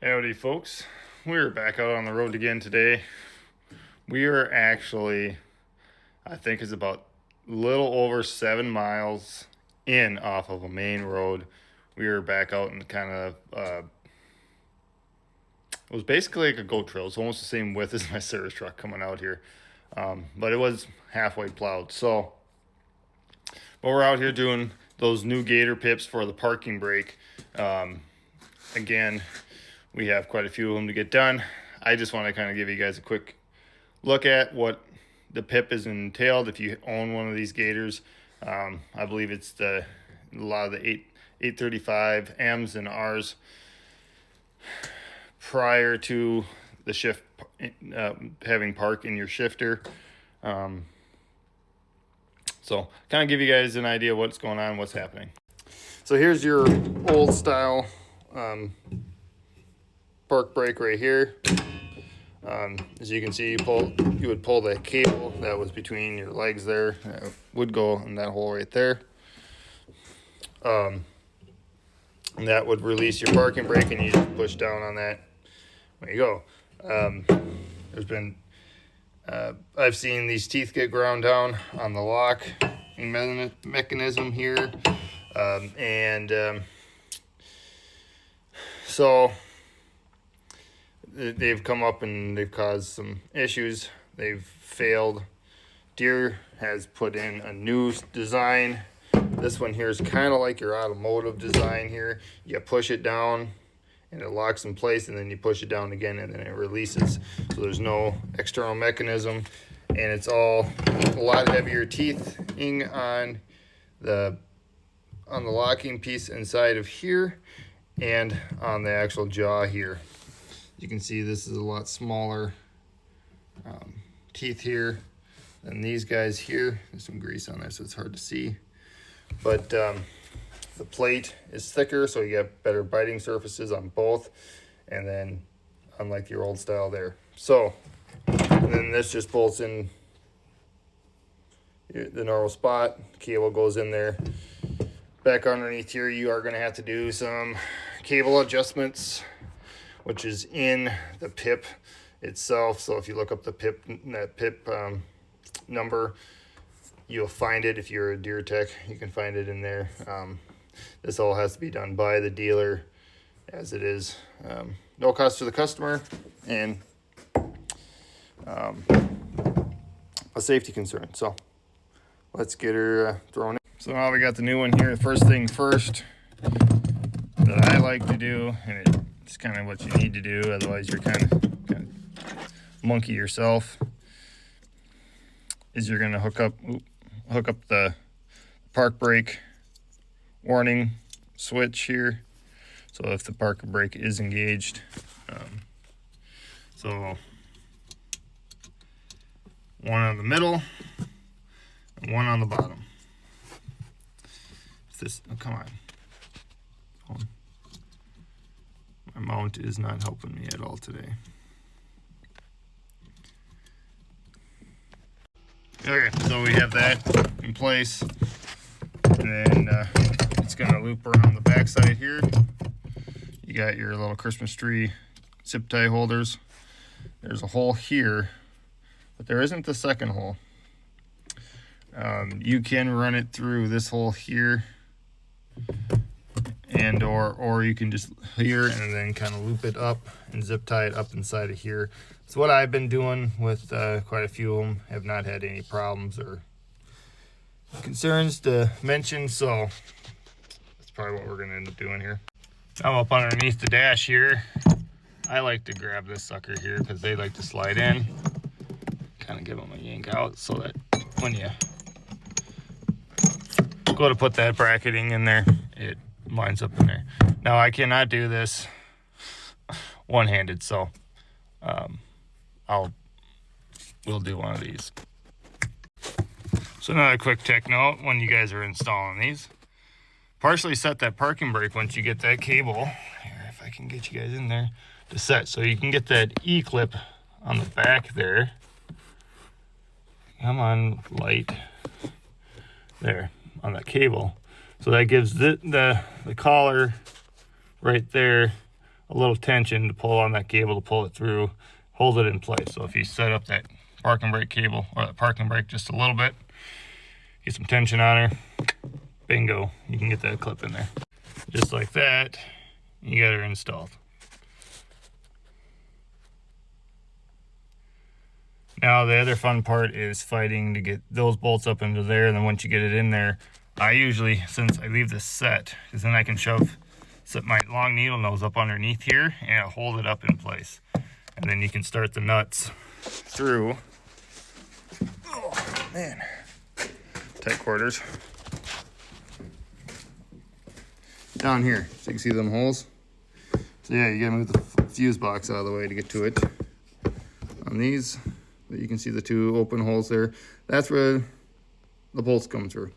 Howdy folks, we're back out on the road again today. We are actually, I think it's about a little over 7 miles in off of a main road. We are back out in kind of, it was basically like a goat trail. It's almost the same width as my service truck coming out here. But it was halfway plowed. But we're out here doing those new Gator pips for the parking brake. Again, we have quite a few of them to get done. I just want to kind of give you guys a quick look at what the pip is entailed if you own one of these Gators. I believe it's a lot of the 835 M's and R's prior to the shift having park in your shifter. So kind of give you guys an idea of what's going on, what's happening. So here's your old style park brake right here. As you can see, you would pull the cable that was between your legs there. It would go in that hole right there. And that would release your parking brake, and you just push down on that. There you go. There's been I've seen these teeth get ground down on the lock mechanism here, so they've come up and they've caused some issues. They've failed. Deere has put in a new design. This one here is kind of like your automotive design here. You push it down and it locks in place, and then you push it down again and then it releases. So there's no external mechanism, and it's all a lot heavier teething on the locking piece inside of here and on the actual jaw here. You can see this is a lot smaller teeth here than these guys here. There's some grease on there, so it's hard to see. But the plate is thicker, so you get better biting surfaces on both. And then, unlike your old style there. So, and then this just bolts in the normal spot. Cable goes in there. Back underneath here, you are going to have to do some cable adjustments, which is in the pip itself. So if you look up the pip number, you'll find it. If you're a Deere Tech, you can find it in there. This all has to be done by the dealer, as it is no cost to the customer, and a safety concern. So let's get her thrown in. So now we got the new one here. The first thing first that I like to do, and it's kind of what you need to do, otherwise you're kind of monkey yourself, is you're going to hook up the park brake warning switch here. So if the park brake is engaged, so one on the middle and one on the bottom. If this, oh, come on. My mount is not helping me at all today. Okay, so we have that in place, and then it's going to loop around the backside here. You got your little Christmas tree zip tie holders. There's a hole here, but there isn't the second hole. You can run it through this hole here, and or you can just here and then kind of loop it up and zip tie it up inside of here. It's what I've been doing with quite a few of them. Have not had any problems or concerns to mention, so that's probably what we're going to end up doing here. Now up underneath the dash here, I like to grab this sucker here because they like to slide in. Kind of give them a yank out so that when you go to put that bracketing in there, it lines up in there. Now I cannot do this one-handed, so we'll do one of these. So another quick tech note when you guys are installing these, partially set that parking brake once you get that cable here, if I can get you guys in there to set, so you can get that E-clip on the back there. Come on, light there on that cable. So that gives the collar right there a little tension to pull on that cable to pull it through, hold it in place. So if you set up that parking brake cable or that parking brake just a little bit, get some tension on her, bingo, you can get that clip in there. Just like that, you got her installed. Now the other fun part is fighting to get those bolts up into there, and then once you get it in there, I usually, since I leave this set, because then I can set my long needle nose up underneath here and I'll hold it up in place. And then you can start the nuts through. Oh man, tight quarters. Down here, so you can see them holes. So yeah, you gotta move the fuse box out of the way to get to it. On these, you can see the two open holes there. That's where the bolts come through.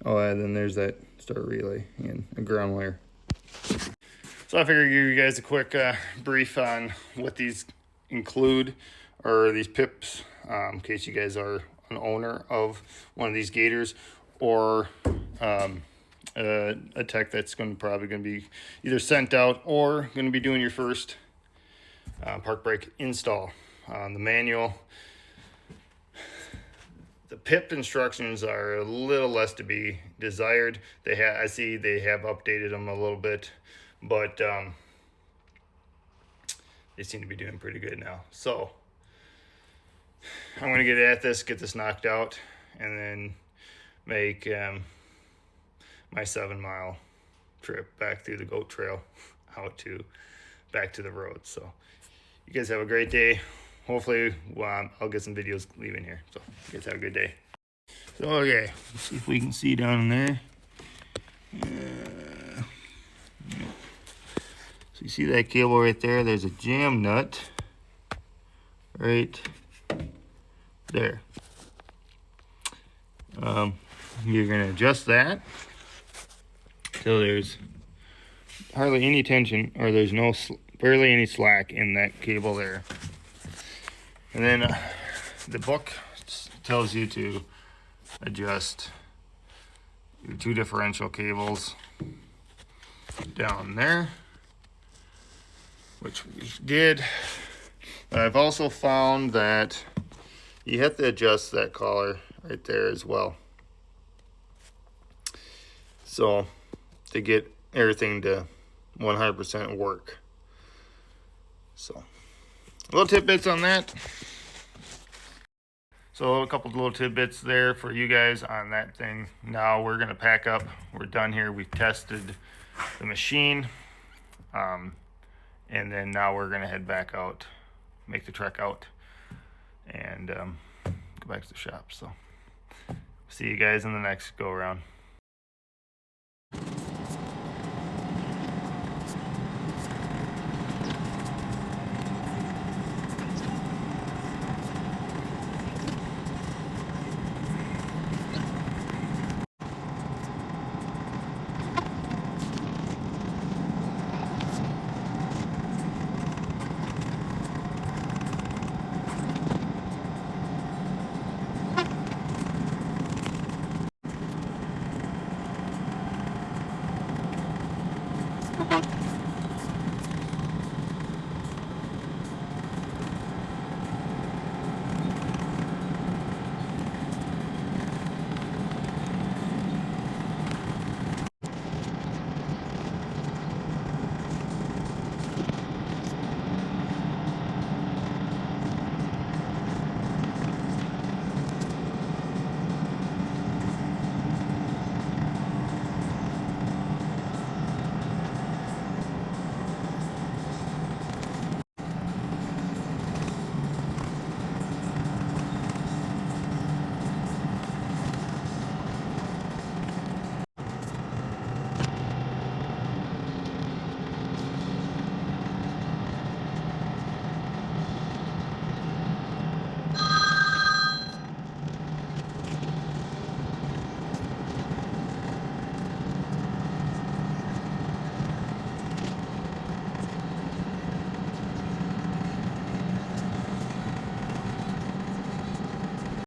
Oh, and then there's that start relay and a ground wire. So I figured I'd give you guys a quick brief on what these include, or these pips, in case you guys are an owner of one of these Gators, or a tech that's probably going to be either sent out or going to be doing your first park brake install. The manual, the pip instructions are a little less to be desired. I see they have updated them a little bit, but they seem to be doing pretty good now. So I'm going to get at this, get this knocked out, and then make my 7-mile trip back through the goat trail back to the road. So you guys have a great day. Hopefully I'll get some videos leaving here. So you guys have a good day. So okay, let's see if we can see down in there. So you see that cable right there? There's a jam nut right there. You're gonna adjust that so there's hardly any tension, or there's barely any slack in that cable there. And then the book tells you to adjust your 2 differential cables down there, which we did. I've also found that you have to adjust that collar right there as well, so to get everything to 100% work. So little tidbits on that. So a couple of little tidbits there for you guys on that thing. Now we're gonna pack up. We're done here. We've tested the machine, and then now we're gonna head back out, make the trek out, and go back to the shop. So see you guys in the next go around.